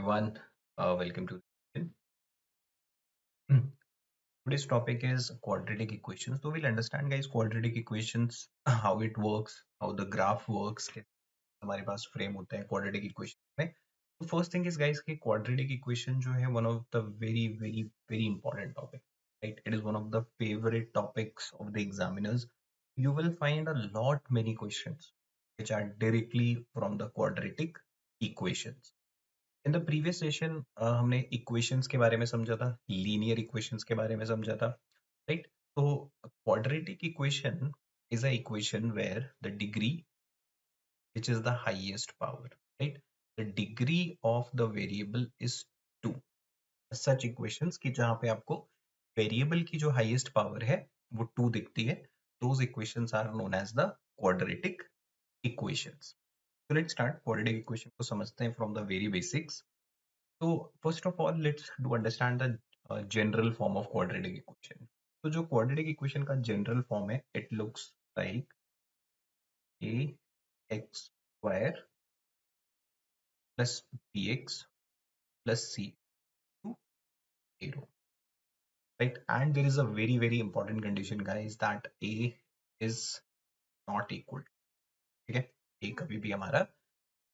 everyone. Welcome to today's topic is quadratic equations. So we'll understand, guys, quadratic equations, how it works, how the graph works. कैसे हमारे पास frame होता है quadratic equation में. So first thing is, guys, कि quadratic equation जो है one of the very important topic. Right? It is one of the favorite topics of the examiners. You will find a lot many questions which are directly from the quadratic equations. In the previous session हमने equations के बारे में समझा था, linear equations के बारे में समझा था, राइट. तो quadratic equation is a equation where the degree which is the highest power, right? The degree of the variable is 2. Such equations कि जहाँ पे आपको वेरिएबल की जो हाईएस्ट पावर है वो 2 दिखती है, those equations are known as the quadratic equations. So let's start. Quadratic equation को समझते हैं from the very basics. So first of all, let's do understand the general form of quadratic equation. तो जो quadratic equation का general form है, it looks like ax square plus bx plus c to 0, right? And there is a very important condition, guys, that a is not equal. ठीक है, a कभी भी हमारा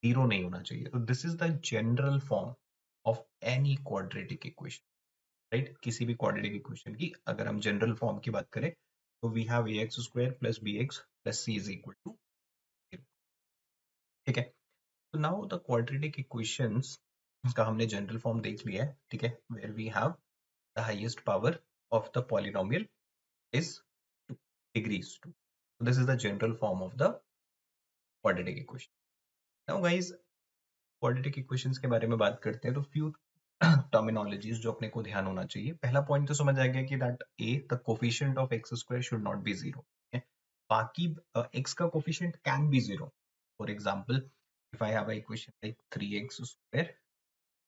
zero नहीं होना चाहिए. तो this is the general form of any quadratic equation, right? किसी भी क्वाड्रेटिक इक्वेशन की अगर हम जनरल फॉर्म की बात करें तो we have ax square plus bx plus c is equal to 0. ठीक है, तो नाउ द क्वाड्रेटिक इक्वेशंस का हमने जनरल फॉर्म देख लिया है. ठीक है, where we have the highest power of the polynomial is 2, degree is 2. So this is the general form of the quadratic equation. Now guys, quadratic equations के बारे में बात करते हैं तो फ्यू टर्मिनोलॉजीज जो अपने को ध्यान होना चाहिए. पहला पॉइंट तो समझ आ गया कि that a the coefficient of X square should not be zero. बाकी एक्स का coefficient can be zero. For example, if I have a equation like 3x square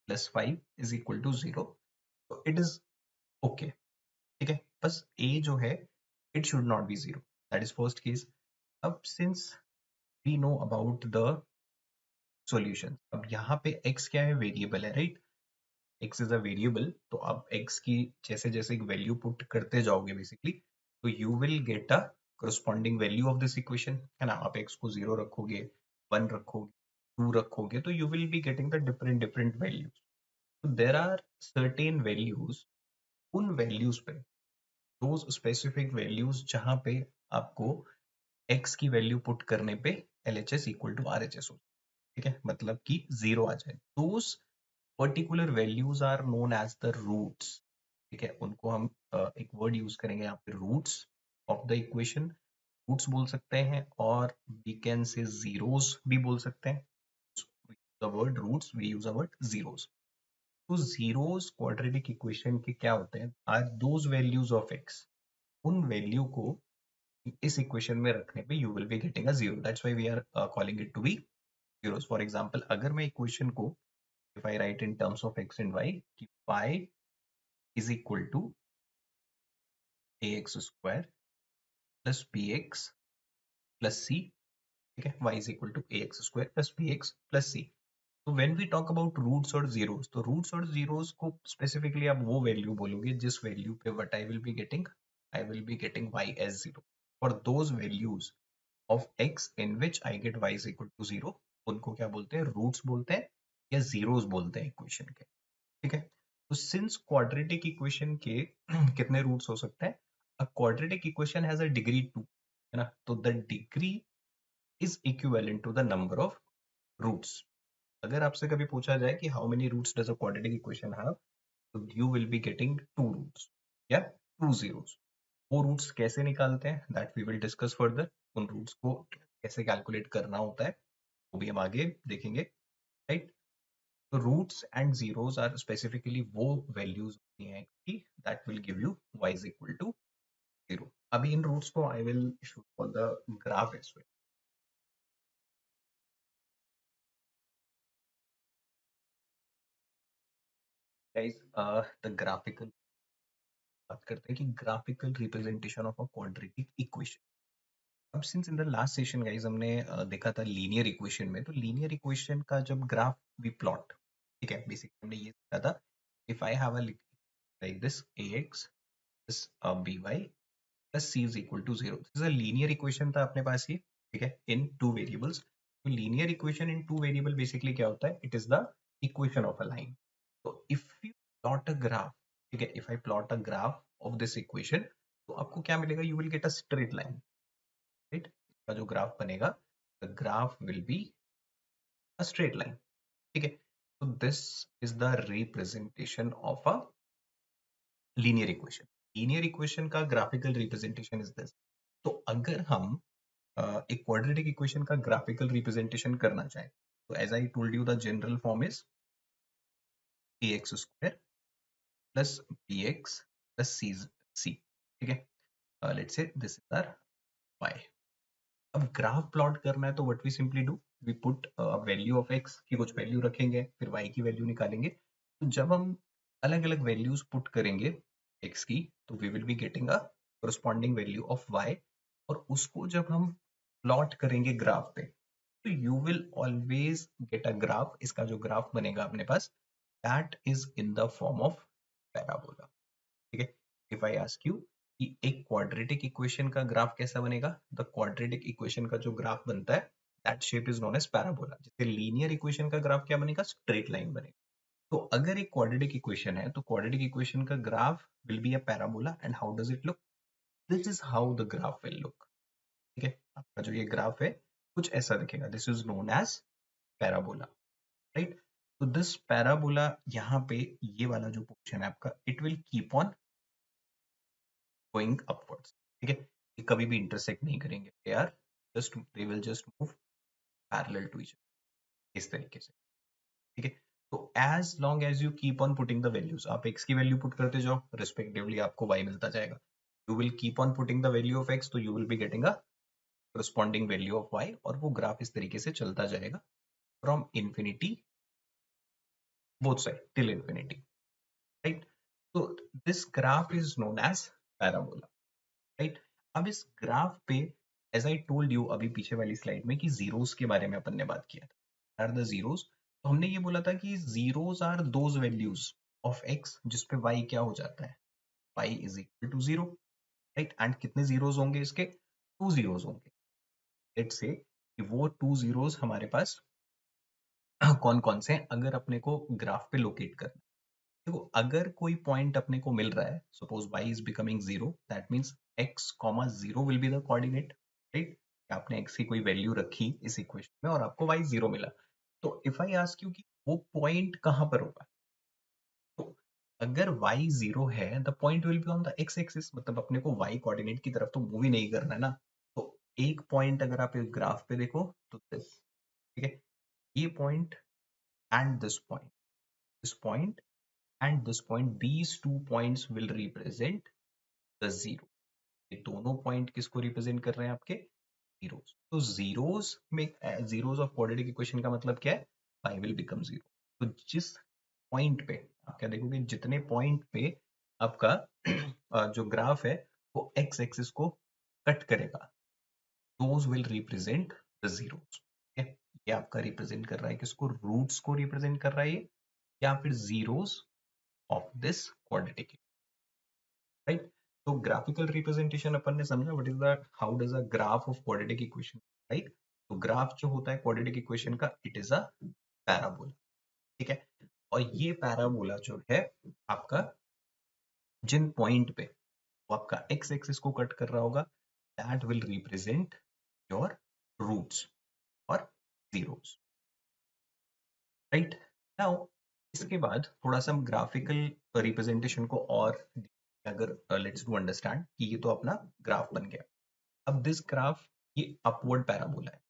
plus 5 is equal to 0, तो it is okay. ठीक है, बस ए जो है it should not be zero. That is first case. अब since we know about the solution, अब यहाँ पे x क्या है, वेरिएबल है, right? x is a variable. तो आप x की जैसे जैसे एक वैल्यू पुट करते जाओगे बेसिकली, तो you will get a corresponding value of this equation, है ना? आप x को 0 रखोगे, 1 रखोगे, 2 रखोगे, तो you will be getting the different values. तो देयर आर सर्टेन वैल्यूज, उन वैल्यूज पे, दोज स्पेसिफिक वैल्यूज जहां पे आपको x की वैल्यू पुट करने पे LHS इक्वल टू RHS हो. ठीक है, मतलब कि 0 आ जाए. Those particular values are known as the roots. ठीक है, उनको हम एक वर्ड यूज करेंगे यहाँ पे, roots of the equation. Roots बोल सकते हैं और वी कैन से जीरोस भी बोल सकते हैं. The word roots, we use the word zeros. तो जीरोस क्वाड्रेटिक इक्वेशन के क्या होते हैं, are those values of X. उन वैल्यू को इस इक्वेशन में रखने पे you will be getting a zero. That's why we are calling it to be zeros. For example, अगर मैं इक्वेशन को, if I write in terms of x and y, कि y is equal to ax square plus bx plus c. ठीक है, y is equal to ax square plus bx plus c. तो when we talk about roots और zeros, तो roots और zeros को specifically आप वो वैल्यू बोलोगे जिस वैल्यू पे what I will be getting, I will be getting y as 0. For those values of x in which I get y is equal to 0, उनको क्या बोलते हैं, रूट्स बोलते हैं या जीरोस बोलते हैं इक्वेशन के. ठीक है, तो सिंस क्वाड्रेटिक इक्वेशन के कितने रूट्स हो सकते हैं, a quadratic equation has a degree 2, है ना? तो the degree is equivalent to the number of roots. अगर आपसे कभी पूछा जाए कि how many roots does a quadratic equation have, तो you will be getting 2 roots या 2 zeros. वो रूट्स कैसे निकालते हैं, that we will discuss further. उन रूट्स को कैसे कैलकुलेट करना होता है वो भी हम आगे देखेंगे, राइट? तो roots and zeros are specifically वो वैल्यूज होती हैं कि that will give you y is equal to 0. अभी इन रूट्स को I will show for the graph as well. Guys, the graphical बात करते हैं कि graphical representation of a quadratic equation. अब since in the last session guys हमने देखा था लीनियर इक्वेशन में, तो लीनियर इक्वेशन का जब ग्राफ वी प्लॉट, ठीक है, बेसिकली हमने ये सीखा था, if I have a like this ax this by plus c is equal to 0. This is a linear equation था अपने पास ये, ठीक है, in two variables. तो linear equation in two variable basically क्या होता है? It is the equation of a line. तो if you plot a graph, ठीक है, if I plot a graph of this equation, तो आपको क्या मिलेगा? You will get a straight line, right? इसका जो ग्राफ बनेगा, the graph will be a straight line, ठीक है. So this is the representation of a linear equation. Linear equation का graphical representation is this. तो अगर हम एक quadratic equation का graphical representation करना चाहें, तो as I told you the general form is ax square plus bx plus c, ठीक है. Let's say this is our y. अब ग्राफ प्लॉट करना है तो what we simply do, we put value of X की कुछ value रखेंगे, फिर वाई की वैल्यू निकालेंगे. तो जब हम अलग अलग वैल्यूज पुट करेंगे एक्स की, तो we will be getting a corresponding value of Y, और उसको जब हम प्लॉट करेंगे ग्राफ पे, तो you will always get a graph. इसका जो ग्राफ बनेगा अपने पास, that is in the form of parabola, ठीक है. इफ आई आस्क यू कि एक क्वाड्रेटिक इक्वेशन का ग्राफ कैसा बनेगा, द क्वाड्रेटिक इक्वेशन का जो ग्राफ बनता है, that shape is known as parabola. जैसे लीनियर इक्वेशन का ग्राफ क्या बनेगा? स्ट्रेट लाइन बनेगा. तो अगर एक क्वाड्रेटिक इक्वेशन है, तो क्वाड्रेटिक इक्वेशन का graph will be a parabola. And how does it look? This is how the graph will look, ठीक है. आपका जो ये ग्राफ है, कुछ ऐसा दिखेगा. This is known as parabola, right. तो दिस पैराबोला, यहाँ पे ये वाला जो पोर्शन है आपका, it will keep on going upwards, ठीक है. ये कभी भी इंटरसेक्ट नहीं करेंगे, they are just, they will just move parallel to each other, इस तरीके से, ठीक है. तो as long as you keep on putting the values, आप x की वैल्यू पुट करते जाओ, रिस्पेक्टिवली आपको y मिलता जाएगा. You will keep on putting the value of x, तो you will be getting a corresponding value of y, और वो ग्राफ इस तरीके से चलता जाएगा from infinity, both side, till infinity, right. तो this graph is known as parabola, right. अब इस ग्राफ पे, एज आई टोल्ड यू अभी पीछे वाली स्लाइड में, कि जीरोस के बारे में अपन ने बात किया था, आर द जीरोस. तो हमने ये बोला था कि zeros are those values of x जिसपे वाई क्या हो जाता है, y is equal to zero, right. And कितने जीरोस होंगे इसके? टू जीरोस होंगे. लेट्स से कि वो टू जीरोस हमारे पास कौन कौन से हैं, अगर अपने को ग्राफ पे लोकेट करना. देखो, अगर कोई पॉइंट अपने को मिल रहा है, suppose y is becoming zero, that means x comma zero will be the coordinate, right. आपने x की कोई वैल्यू रखी इस इक्वेशन में और आपको y जीरो मिला. तो इफ आई आस्क यू कि वो पॉइंट कहां पर होगा, तो अगर y जीरो है, the point will be on the x axis, मतलब अपने को y कोऑर्डिनेट की तरफ तो मूव ही नहीं करना है ना. तो एक पॉइंट अगर आप इस ग्राफ पे देखो, तो दिस, ठीक है, ये point and this point, this point and this point, these two points will represent the zero. ये दोनों पॉइंट किसको रिप्रेजेंट कर रहे हैं? आपके जीरोस. तो जीरोस में, जीरोस ऑफ क्वाड्रेटिक इक्वेशन का मतलब क्या है? y will become zero. तो जिस पॉइंट पे आप क्या देखोगे, जितने पॉइंट पे आपका जो ग्राफ है वो x एक्सिस को कट करेगा, those will represent the zeros. ठीक है, ये आपका रिप्रेजेंट कर रहा है किसको? रूट्स को रिप्रेजेंट कर रहा है ये, या फिर zeros of this quadratic, right. तो ग्राफिकल रिप्रेजेंटेशन अपन ने समझा, what is the, how does a graph of quadratic equation, right. तो ग्राफ जो होता है क्वाड्रेटिक इक्वेशन का, इट इज अ पैराबोला, ठीक है. और ये पैराबोला जो है आपका, जिन पॉइंट पे वो आपका एक्स एक्सिस को कट कर रहा होगा, that will represent your roots और जीरोस, राइट. नाउ इसके बाद थोड़ा सा हम ग्राफिकल रिप्रेजेंटेशन को और, अगर लेट्स डू अंडरस्टैंड कि ये तो अपना ग्राफ बन गया. अब दिस ग्राफ, ये अपवर्ड पैराबोला है.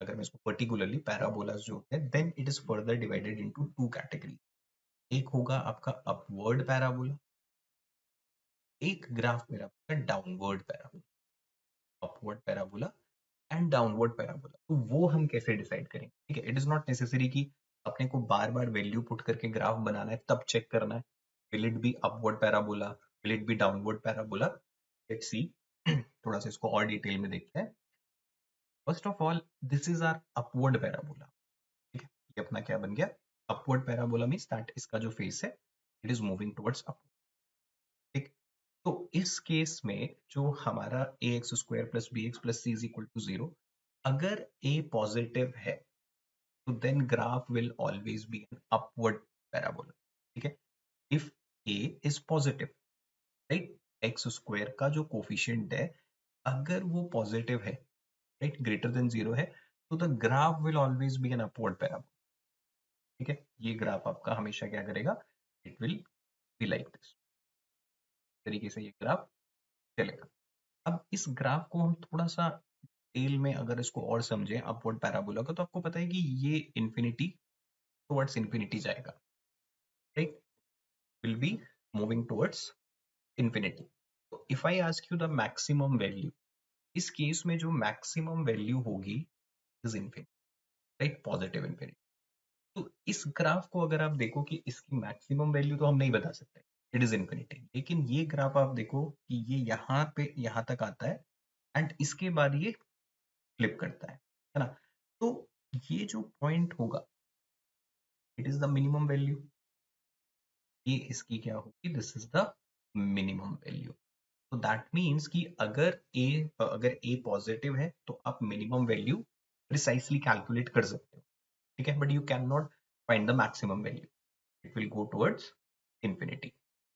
अगर मैं इसको पर्टिकुलरली पैराबोला जो है, then it is further divided into two category. एक होगा आपका अपवर्ड पैराबोला, एक ग्राफ मेरा downward parabola. Upward parabola and downward parabola, तो वो हम कैसे डिसाइड करेंगे? ठीक है, इट इज नॉट नेसेसरी कि अपने को बार बार वैल्यू पुट करके ग्राफ बनाना है तब चेक करना है, will it be upward parabola, will it be downward parabola. Let's see, थोड़ा सा इसको और डिटेल में देखते हैं. First of all, this is our upward parabola, ठीक है. ये अपना क्या बन गया? अपवर्ड पैराबोला मीन्स दैट इसका जो फेस है it is moving towards up. ठीक, तो इस केस में जो हमारा A x square plus B x plus C is equal to 0, अगर ए पॉजिटिव है तो then graph will always be an upward parabola. ठीक है, if A is positive, right, X square का जो कोफिशिएंट है अगर वो पॉजिटिव है, राइट, ग्रेटर देन 0 है, तो the graph will always be an upward parabola. ठीक है, ये ग्राफ आपका हमेशा क्या करेगा, it will be like this तरीके से ये ग्राफ चलेगा। अब इस ग्राफ को हम थोड़ा सा डिटेल में अगर इसको और समझें अपवर्ड पैराबोला का, तो आपको पता है कि ये इंफिनिटी टुवर्ड्स इंफिनिटी जाएगा, right, will be moving towards infinity. तो if I ask you the maximum value, इस केस में जो मैक्सिमम वैल्यू होगी is infinity, right, positive infinity. तो इस ग्राफ को अगर आप देखो कि इसकी मैक्सिमम वैल्यू तो हम नहीं बता सकते, इट इज इंफिनिटी, लेकिन ये ग्राफ आप देखो कि ये यहाँ पे यहाँ तक आता है एंड इसके बाद ये फ्लिप करता है ना। तो ये जो पॉइंट होगा it is the minimum value, ये इसकी क्या होगी, this is the minimum value. तो दैट मीन्स कि अगर ए पॉजिटिव है तो आप मिनिमम वैल्यू प्रिसाइसली कैलकुलेट कर सकते हो। ठीक है, but you can not find the maximum value, it will go towards infinity,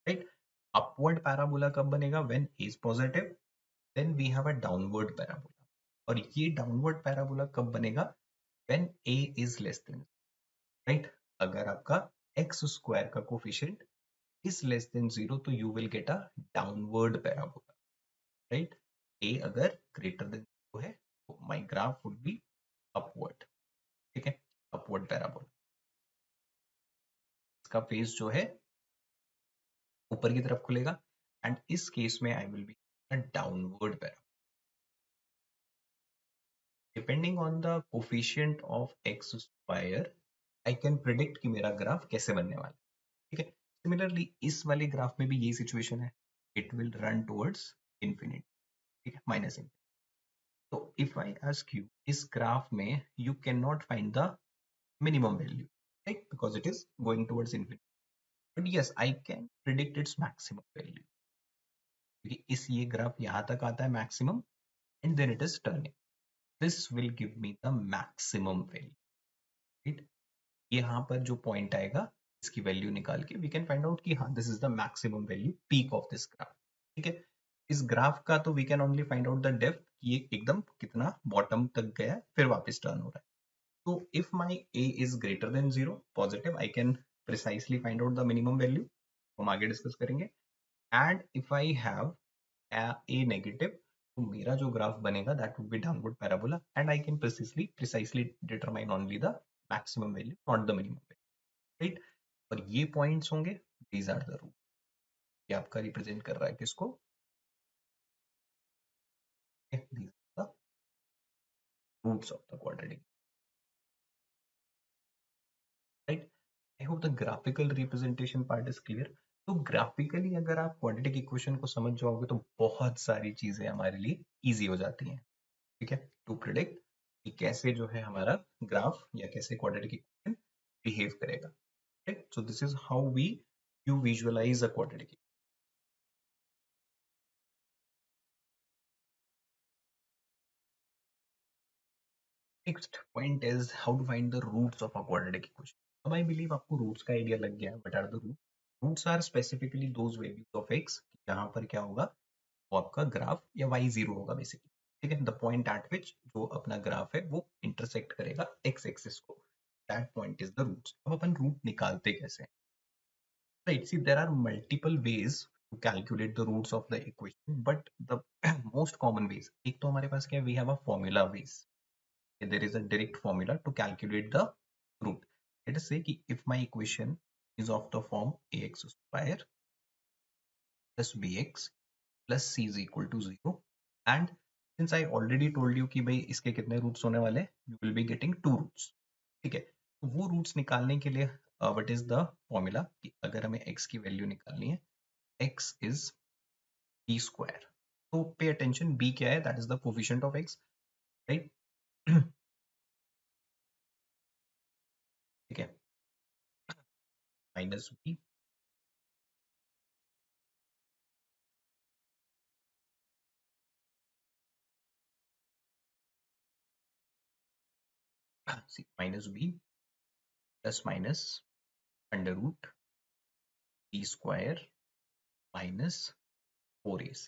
right. Upward parabola कब बनेगा, when A is positive, then we have a downward parabola. और ये डाउनवर्ड पैराबोला कब बनेगा, when A is less than, right, अगर आपका X square का coefficient is less than 0 तो you will get a downward parabola, right. A अगर greater than 0 है तो my graph would be upward. ठीक है, अपवर्ड पैराबोला, इसका फेस जो है ऊपर की तरफ खुलेगा एंड इस केस में आई will B downward parabola. Depending on the coefficient of X square I can predict कि मेरा ग्राफ कैसे बनने वाला है। ठीक है, सिमिलरली इस वाले ग्राफ में भी यही सिचुएशन है, it will run towards infinity. ठीक है, माइनस इंफिनिटी। तो इफ आई आस्क यू, इस ग्राफ में you can not find the minimum value, right? Because it is going towards infinity. But yes, I can predict its maximum value. क्योंकि इस ये graph यहाँ तक आता है maximum and then it is turning. This will give me the maximum value, right? यहाँ पर जो पॉइंट आएगा इसकी वैल्यू निकाल के वी कैन फाइंड आउट कि हाँ this is the maximum value peak of this graph. ठीक है, इस ग्राफ का तो we can only find out the depth कि ये एकदम कितना बॉटम तक गया फिर वापस टर्न हो रहा है। So if my a is greater than 0 positive, I can precisely find out the minimum value, हम आगे डिस्कस करेंगे। And if I have a negative, तो मेरा जो ग्राफ बनेगा that would be downward parabola and I can precisely determine only the maximum value not the minimum value, right. और ये points होंगे, दीज आर द रूट, ये आपका represent कर रहा है किसको, these are the roots of the quadratic, right. I hope the graphical representation part is clear. तो ग्राफिकली अगर आप क्वाड्रेटिक इक्वेशन को समझ जाओगे तो बहुत सारी चीजें हमारे लिए इजी हो जाती हैं। ठीक है, टू प्रिडिक्ट कि कैसे जो है हमारा ग्राफ या कैसे क्वाड्रेटिक इक्वेशन बिहेव करेगा, right. So this is how we you visualise a quadratic. Next point is how to find the roots of a quadratic equation. अब आई बिलीव आपको रूट्स का आइडिया लग गया है। What are the root, roots are specifically those values of x जहां पर क्या होगा, वो आपका ग्राफ या वाई जीरो होगा बेसिकली। ठीक है, द पॉइंट एट विच जो अपना ग्राफ है वो इंटरसेक्ट करेगा एक्स एक्सिस को, that point is the roots. अब अपन रूट निकालते कैसे हैं, right. See there are multiple ways to calculate the roots of the equation, but the most common ways, एक तो हमारे पास क्या है, we have a formula ways, there is a direct formula to calculate the root. Let us say कि if my equation is of the form ax square plus bx plus c is equal to 0, and since I already told you कि भाई इसके कितने roots होने वाले, you will be getting two roots। ठीक है, तो वो रूट्स निकालने के लिए व्हाट इज द फॉर्मूला, कि अगर हमें x की वैल्यू निकालनी है, x इज b स्क्वायर। तो पे अटेंशन, b क्या है, that is the coefficient of x, right. ठीक है, minus b see minus b plus minus under root b square minus 4ac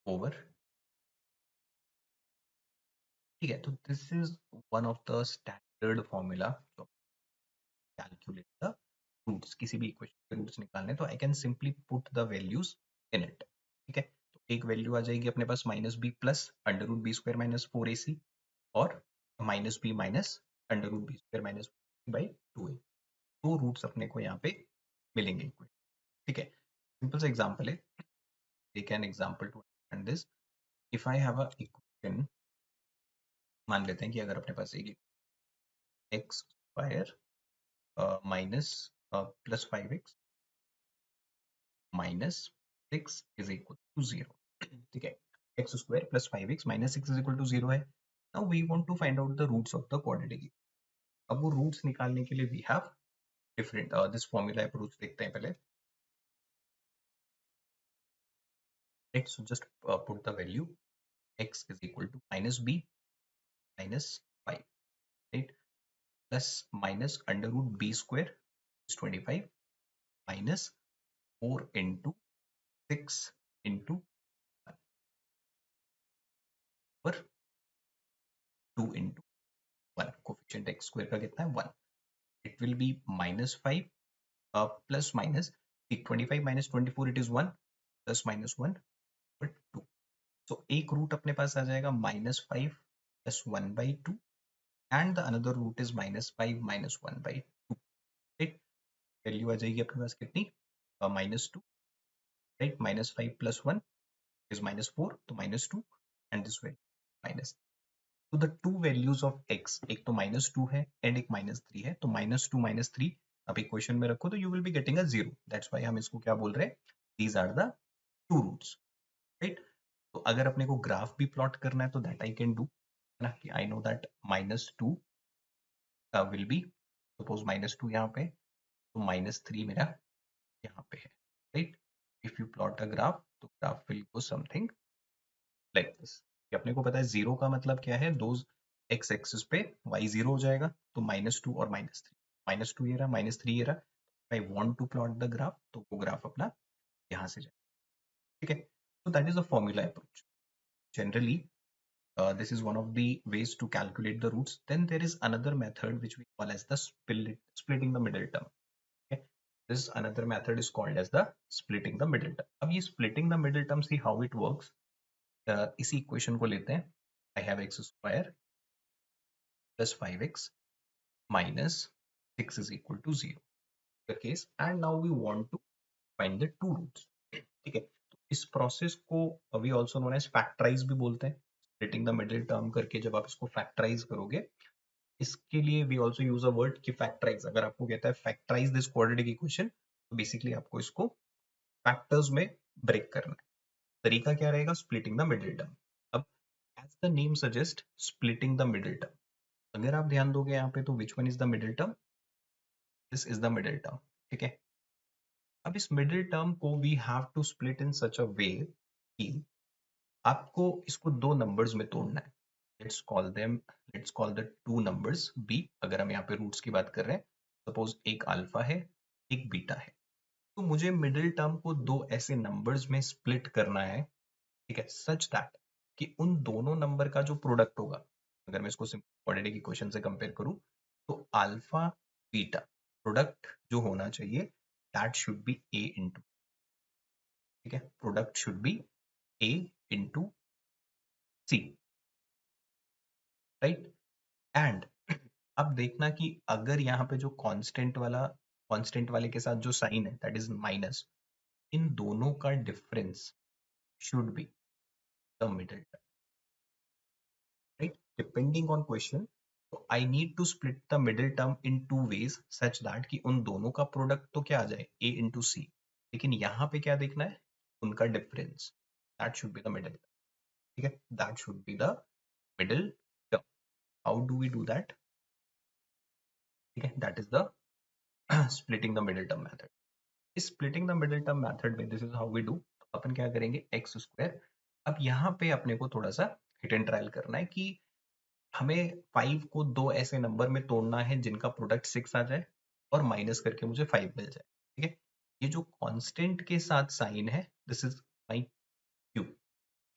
over, ठीक है। तो this is one of the standard formula to calculate the roots. किसी भी equation के roots निकालने तो I can simply put the values in it, ठीक है। तो एक वैल्यू आ जाएगी अपने पास minus B plus under root B square minus 4ac और minus B minus under root B square minus by 2a। दो रूट्स अपने को यहाँ पे मिलेंगे, ठीक है। सिंपल सा एग्जांपल है, take an example to understand this. If I have a equation, मान लेते हैं कि अगर अपने पास एक x square minus plus 5x minus 6 is equal to 0, ठीक है। X square plus 5x minus 6 is equal to 0 है। Now we want to find out the roots of the quadratic. अब वो रूट्स निकालने के लिए we have different this formula approach देखते हैं पहले। Let's just put the value x is equal to minus b minus 5, right? Plus minus under root b square is 25 minus 4 into 6 into 1 over 2 into 1। Coefficient x square का कितना है 1। It will be minus 5 plus minus 25 minus 24 it is 1 plus minus 1 but 2। So एक root अपने पास आ जाएगा minus 5 plus 1 by 2 and the another root is minus 5 minus 1 by 2, right? Value आ जाएगी अपने पास कितनी minus 2, right? Minus 5 plus 1 is minus 4, तो minus 2 and this value minus। तो the two values of x, एक तो minus 2 है and एक minus 3 है, तो minus 2 minus 3 आप इक्वेशन में रखो तो you will be getting a 0। That's why हम इसको क्या बोल रहे हैं, these are the two roots, right? तो अगर अपने को ग्राफ भी प्लॉट करना है तो that I can do, है ना, कि I know that minus 2 will be, suppose minus 2 यहाँ पे, तो minus 3 मेरा यहाँ पे है, right? If you plot a graph, तो graph will go something like this। कि अपने को पता है जीरो का मतलब क्या है, दो एक्स एक्सिस पे वाई जीरो हो जाएगा, तो माइनस 2 और माइनस 3, माइनस 2 ये रहा माइनस 3 ये रहा। I want to plot the graph, तो वो ग्राफ अपना यहाँ से जाएगा, ठीक है। तो that is the formula approach generally. This is one of the ways to calculate the roots. Then there is another method which we call as the splitting the middle term, okay? This another method is called as the splitting the middle term। अब ये splitting the middle term, see how it works। इसी equation को लेते हैं, I have x square plus 5x minus 6 is equal to 0 the case, and now we want to find the two roots, ठीक है। तो इस प्रोसेस को we also known as factorise भी बोलते हैं। स्प्लिटिंग द मिडिल टर्म करके जब आप इसको फैक्टराइज करोगे, इसके लिए we also use a word कि फैक्टराइज। अगर आपको कहता है फैक्टराइज दिस क्वाड्रेटिक इक्वेशन, तो बेसिकली आपको इसको फैक्टर्स में ब्रेक करना है। तरीका क्या रहेगा, स्प्लिटिंग द मिडिल टर्म। अब as the name suggest, splitting the middle term, अगर आप ध्यान दोगे यहाँ पे, तो which one is the middle term, this is the middle term, ठीक है। अब इस मिडिल टर्म को we have to split in such a way कि आपको इसको दो नंबर्स में तोड़ना है। Let's call them, let's call the two numbers B. अगर हम यहाँ पे रूट्स की बात कर रहे हैं, सपोज एक अल्फा है एक बीटा है, तो मुझे मिडिल टर्म को दो ऐसे नंबर्स में स्प्लिट करना है, ठीक है, सच दैट कि उन दोनों नंबर का जो प्रोडक्ट होगा, अगर मैं इसको क्वाड्रेटिक इक्वेशन से कंपेयर करूं, तो अल्फा बीटा प्रोडक्ट जो होना चाहिए, that should be a into, ठीक है, product should be a into c, right. And अब देखना कि अगर यहाँ पे जो कांस्टेंट वाले के साथ जो साइन है दैट इज माइनस, इन दोनों का difference should be the middle term, right? Depending on question, so I need to split the middle term in two ways such that कि उन दोनों का प्रोडक्ट तो क्या आ जाए a into c, लेकिन यहाँ पे क्या देखना है, उनका difference, that should be the middle term, ठीक है, that should be the middle term। How do we do that? ठीक है, that is the splitting the middle term method. इस splitting the middle term method में this is how we do. अपन क्या करेंगे, x square. अब यहाँ पे अपने को थोड़ा सा हिट एंड ट्रायल करना है कि हमें 5 को दो ऐसे नंबर में तोड़ना है जिनका प्रोडक्ट 6 आ जाए और माइनस करके मुझे 5 मिल जाए. ठीक है, ये जो कांस्टेंट के साथ साइन है, दिस इज माय क्यूब.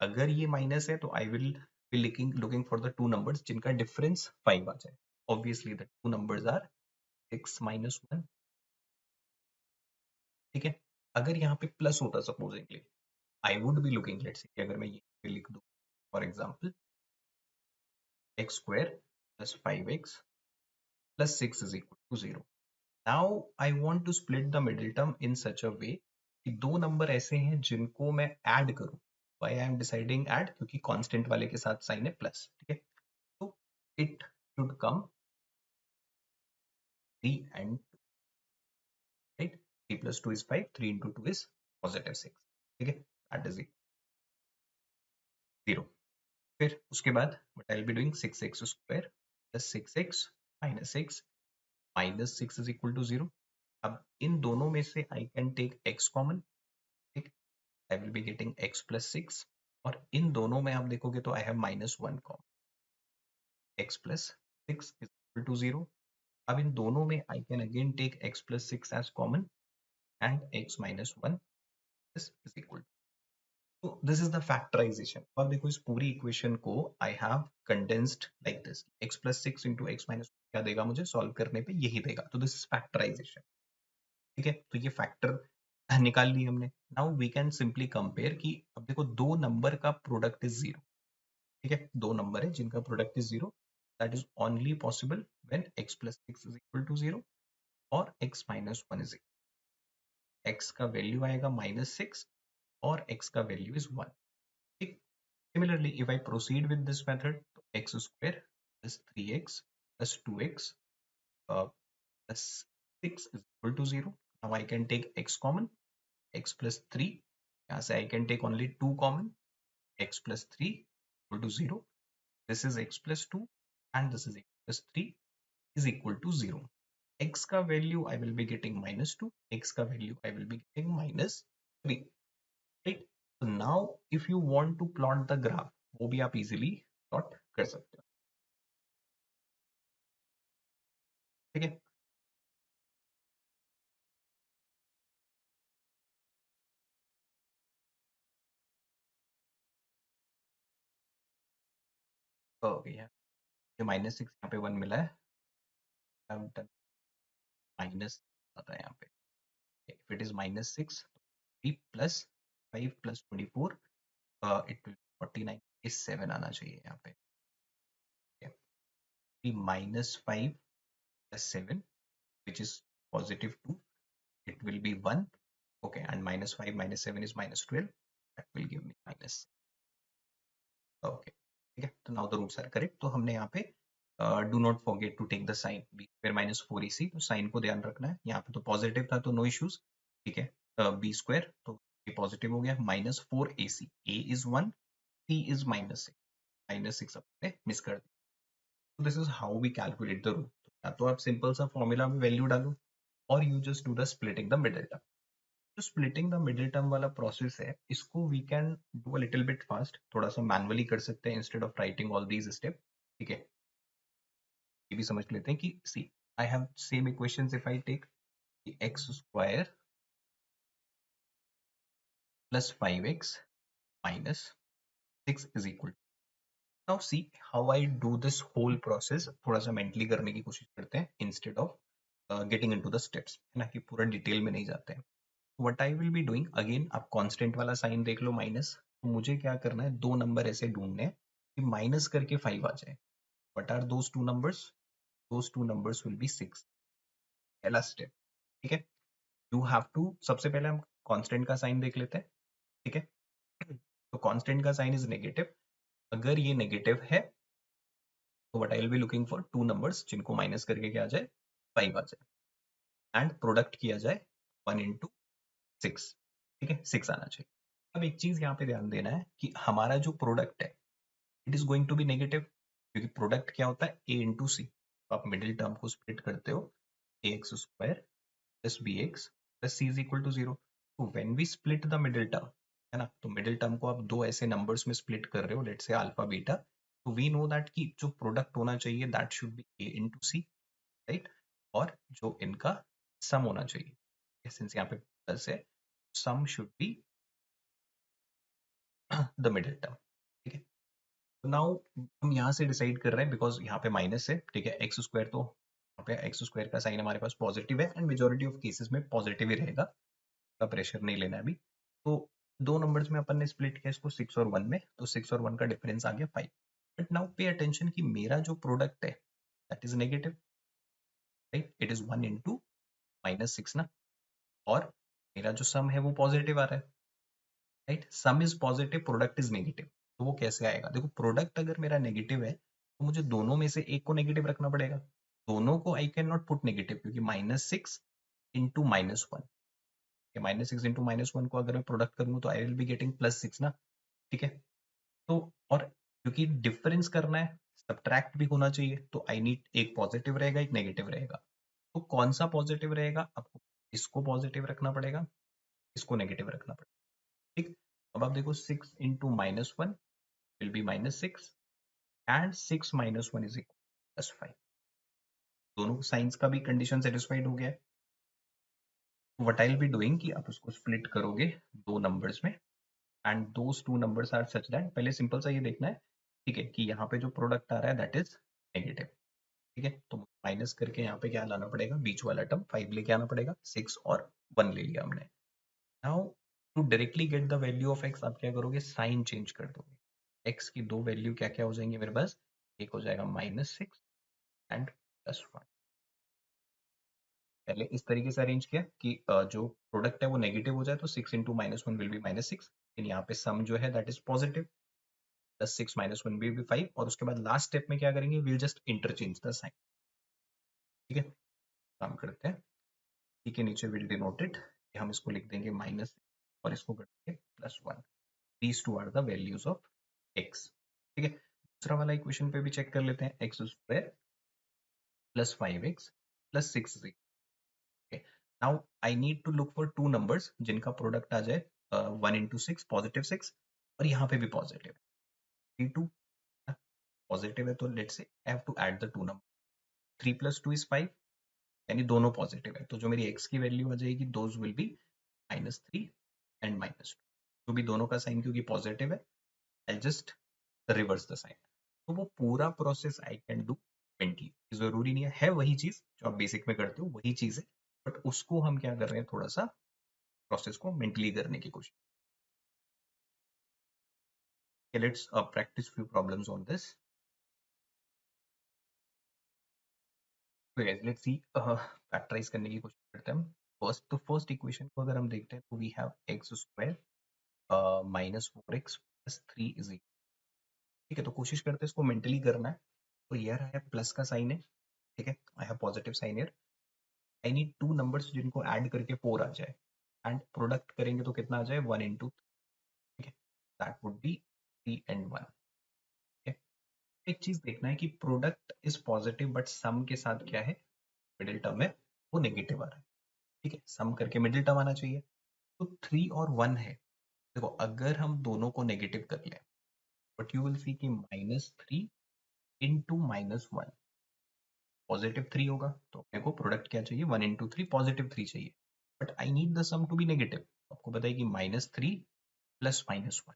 अगर ये माइनस है तो I will be looking for the two numbers जिनका डिफरेंस 5 आ जाए. Obviously the two numbers are 6 minus 1. ठीक है, अगर यहाँ पे प्लस होता supposingly, I would be looking, let's say अगर मैं ये लिख दूं for example, x square plus 5x plus 6 is equal to 0. Now I want to split the middle term in such a way कि दो नंबर ऐसे हैं जिनको मैं ऐड करूं. Why I am deciding add, क्योंकि कांस्टेंट वाले के साथ साइन है प्लस. ठीक है, तो it should come 3 and 2, right? 3 plus 2 is 5, 3 into 2 is positive 6. ठीक है, that is 0. फिर उसके बाद what I'll be doing, 6x square plus 6x minus 6 minus 6 is equal to 0. अब इन दोनों में से I can take x common. ठीक, I will be getting x plus 6. और इन दोनों में आप देखोगे तो I have minus 1 common. x plus 6 is equal to 0. अब इन दोनों में I can again take x plus 6 as common and x minus 1 is equal to. तो दिस इज द फैक्टराइजेशन. अब देखो इस पूरी इक्वेशन को I have condensed like this. x plus 6 into x minus क्या देगा मुझे सॉल्व करने पे, यही देगा. तो दिस इज फैक्टराइजेशन. ठीक है, तो ये फैक्टर निकाल ली हमने. Now we can simply compare कि अब देखो दो नंबर का प्रोडक्ट इज 0. ठीक है, दो नंबर है जिनका product is 0. That is only possible when x plus 6 is equal to 0 और x minus 1 is equal. x का वैल्यू आएगा -6 और x का वैल्यू इज 1. ठीक, similarly, if I proceed with this method, x square plus 3x plus 2x plus 6 is equal to 0. Now I can take x common, x plus 3. यहाँ से I can take only 2 common, x plus 3 equal to 0. This is x plus 2 and this is x plus 3 is equal to 0. X का value I will be getting -2, x का value I will be getting -3. Right? So now if you want to plot the graph, वो भी आप easily plot कर सकते हो. ठीक है, तो ये -6 यहाँ पे 1 मिला है. माइनस आता है यहाँ पे. If it is -6, 3 plus 5 plus 24, it will 49 is 7 आना चाहिए यहाँ पे. -5 plus 7 which is +2, it will be 1. Okay, and -5 minus 7 is -12. That will give me minus. Okay, ठीक है, तो now the roots are correct. तो हमने यहाँ पे do not forget to take the sign b square minus 4ac. तो sign को ध्यान रखना है. यहाँ पे तो पॉजिटिव था तो नो इश्यूज. ठीक है, बी स्क्वायर तो ये पॉजिटिव हो गया. -4ac, a is 1, c is -6. -6 अपने मिस कर दी. तो this is how we calculate the root. या तो आप सिंपल सा फॉर्मूला में वैल्यू डालो और you just do the splitting the middle term. जो स्प्लिटिंग द मिडिल टर्म वाला प्रोसेस है, इसको we can do a little bit fast. थोड़ा सा मैनुअली कर सकते हैं instead of writing all these step. ठीक है, ये भी समझ लेते हैं कि see I have same equations. If I take x square plus 5x minus 6 is equal. Now see how I do this whole process. थोड़ा सा मेंटली करने की कोशिश करते हैं instead of getting into the steps, है ना, कि पूरा डिटेल में नहीं जाते हैं. What I will be doing, again आप कांस्टेंट वाला साइन देख लो माइनस. तो मुझे क्या करना है, दो नंबर ऐसे ढूंढने हैं कि माइनस करके 5 आ जाए. What are those two numbers? Those two numbers will be 6. पहला स्टेप. ठीक है, यू हैव टू, सबसे पहले हम कांस्टेंट का साइन देख लेते हैं. ठीक है, तो कांस्टेंट का साइन इज नेगेटिव. अगर ये नेगेटिव है तो what I will be looking for two numbers जिनको माइनस करके क्या आ जाए, 5 आ जाए एंड प्रोडक्ट किया जाए 1 into 6. ठीक है, 6 आना चाहिए. अब एक चीज यहाँ पे ध्यान देना है कि हमारा जो प्रोडक्ट है it is going to be negative, क्योंकि प्रोडक्ट क्या होता है, a इंटू सी. आप मिडिल टर्म को स्प्लिट करते हो ax square plus bx plus c is equal to 0। तो when we split the middle term, है ना, तो मिडिल टर्म को आप दो ऐसे नंबर्स में स्प्लिट कर रहे हो, लेट्स से अल्फा बीटा, तो वी नो दैट कि जो प्रोडक्ट होना चाहिए that should B a into c, right, और जो इनका सम होना चाहिए, सिंस यहाँ पे प्लस है, sum should be the middle term, ठीक है। तो नाउ हम यहाँ से डिसाइड कर रहे हैं, बिकॉज यहाँ पे माइनस है, ठीक है, एक्स स्क्वायर, तो यहाँ पे एक्स स्क्वायर का साइन हमारे पास पॉजिटिव है, एंड मेजोरिटी ऑफ केसेस में पॉजिटिव ही रहेगा, का प्रेशर नहीं लेना है अभी। तो दो नंबर्स में अपन ने स्प्लिट किया इसको 6 और 1 में, तो 6 और 1 का डिफरेंस आ गया 5। बट नाउ पे अटेंशन कि मेरा जो प्रोडक्ट है that is negative, right, it is 1 into -6 ना, और मेरा जो सम है वो पॉजिटिव आ रहा है, right, some is positive, product is negative. तो वो कैसे आएगा, देखो प्रोडक्ट अगर मेरा नेगेटिव है तो मुझे दोनों में से एक को नेगेटिव रखना पड़ेगा, दोनों को I can not put negative, क्योंकि -6 इंटू -1, -6 इंटू -1 को अगर मैं प्रोडक्ट करूंगा तो आई विल बी गेटिंग +6 ना, ठीक है। तो और क्योंकि डिफरेंस करना है, सब्ट्रैक्ट भी होना चाहिए, तो आई नीड एक पॉजिटिव रहेगा एक नेगेटिव रहेगा। तो कौन सा पॉजिटिव रहेगा, आपको इसको पॉजिटिव रखना पड़ेगा, इसको नेगेटिव रखना पड़ेगा, ठीक। अब आप देखो 6 into -1 will be -6, and 6 -1 is equal +5। दोनों साइंस का भी कंडीशन सेटिस्फाइड हो गया है। What I will be doing कि आप उसको स्प्लिट करोगे दो नंबर्स में, and those two numbers are such that, पहले सिंपल सा ये देखना है, ठीक है, कि यहाँ पे जो प्रोडक्ट आ रहा है दैट इज नेगेटिव, ठीक है। तो माइनस करके यहाँ पे क्या लाना पड़ेगा, बीच वाला टर्म 5 लेके आना पड़ेगा, 6 और 1 ले लिया हमने। Now to directly get the value of x, आप क्या करोगे, साइन चेंज कर दोगे। एक्स की दो वैल्यू क्या क्या हो जाएंगे मेरे पास, एक हो जाएगा -6 एंड +1। पहले इस तरीके से अरेंज किया कि जो प्रोडक्ट है वो नेगेटिव हो जाए, तो 6 इंटू -1 विल बी -6, लेकिन यहाँ पे सम जो है that is positive, +6 -1 will be 5, और उसके बाद लास्ट स्टेप में क्या करेंगे, will just interchange the sign, ठीक है। काम करते हैं, टी के नीचे विल डिनोट इट, हम इसको लिख देंगे माइनस और इसको कर देंगे +1। These two are the values of x, ठीक है। दूसरा वाला इक्वेशन पे भी चेक कर लेते हैं, x square plus 5x plus 6, now I need to look for two numbers जिनका प्रोडक्ट आ जाए 1 इंटू 6 +6, और यहाँ पे भी पॉजिटिव है, 3 2 पॉजिटिव है, तो let's say I have to add the two number, 3 + 2 is 5, यानी दोनों पॉजिटिव है, तो जो मेरी x की वैल्यू आ जाएगी दोज विल बी -3 एंड -2, जो भी दोनों का साइन क्योंकि पॉजिटिव है, I just reverse the sign. तो वो पूरा process I can do mentally, जरूरी नहीं है वही चीज जो आप बेसिक में करते हो वही चीज है, बट उसको हम क्या कर रहे हैं, थोड़ा सा प्रोसेस को मेंटली करने की कोशिश। Let's practise few problems on this. Let's see, factorise करने की कोशिश करते हैं हम। फर्स्ट इक्वेशन को अगर हम देखते हैं तो we have x square -4x + 3 is equal, ठीक है। तो कोशिश करते हैं इसको मेंटली करना है। तो यार है प्लस का साइन है, ठीक है, I have positive sign here, I need two numbers जिनको ऐड करके 4 आ जाए, एंड प्रोडक्ट करेंगे तो कितना आ जाए, 1 इंटू, ठीक है, दैट वुड बी 3 एंड 1, ठीक है। एक चीज देखना है कि product is positive but sum के साथ क्या है, मिडिल टर्म है वो नेगेटिव आ रहा है, ठीक है, सम करके मिडिल टर्म आना चाहिए। तो 3 और 1 है, देखो अगर हम दोनों को नेगेटिव कर लें, बट यू विल सी कि -3 इंटू -1 +3 होगा, तो अपने को प्रोडक्ट क्या चाहिए, 1 इंटू 3 +3 चाहिए, but I need the sum to be negative. आपको पता है कि -3 प्लस -1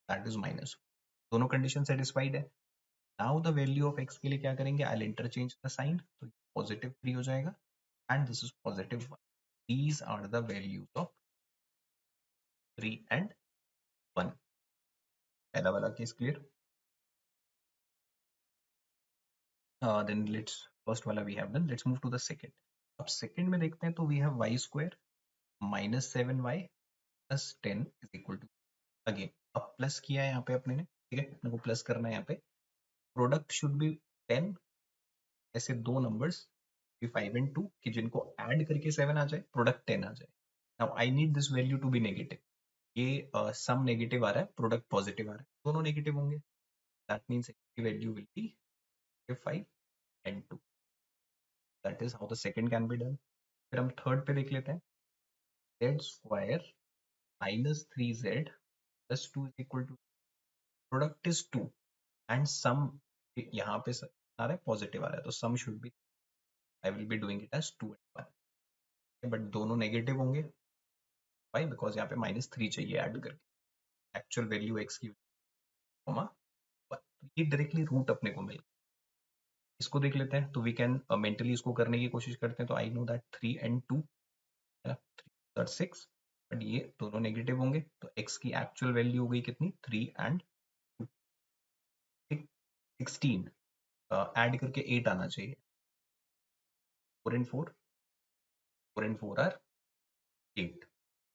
दैट इज -1, दोनों कंडीशन सेटिस्फाइड है। Now the value of x के लिए क्या करेंगे, आई इंटरचेंज द साइन, तो +3 हो जाएगा and this is +1। These are the values of 3 and 1। पहला वाला case clear, then let's, first वाला we have done, let's move to the second. अब सेकंड में देखते हैं, तो we have y square -7y + 10 is equal to, again अब plus किया है यहाँ पे अपने ने, ठीक है, अपने को प्लस करना है यहाँ पे, प्रोडक्ट शुड बी 10, ऐसे दो नंबर्स 5 एंड 2 कि जिनको ऐड करके 7 आ जाए, प्रोडक्ट 10 आ जाए। Now I need this value to be negative, ये सम नेगेटिव आ रहा है, प्रोडक्ट पॉजिटिव आ रहा है, दोनों नेगेटिव होंगे, दैट मीन्स की value will be 5 and 2, that is how the second can be done. फिर हम थर्ड पे देख लेते हैं। Z square minus three z plus two is equal to, product is two and sum, यहाँ पे आ रहा है पॉजिटिव आ रहा है तो sum should be, I will be doing it as two and one, but दोनों नेगेटिव होंगे। वाई? बिकॉज यहाँ पे माइनस थ्री चाहिए ऐड करके, एक्चुअल वैल्यू एक्स की कॉमा वन, तो ये डायरेक्टली रूट अपने को मिल गया। इसको देख लेते हैं तो वी कैन मेंटली इसको करने की कोशिश करते हैं। तो I know that three and two है ना, थ्री और सिक्स, बट ये दोनों नेगेटिव होंगे तो एक्स की एक्चुअल वैल्यू हो गई कितनी, थ्री एंड टू, 16, ऐड करके 8 आना चाहिए, four and four, four and four are 8,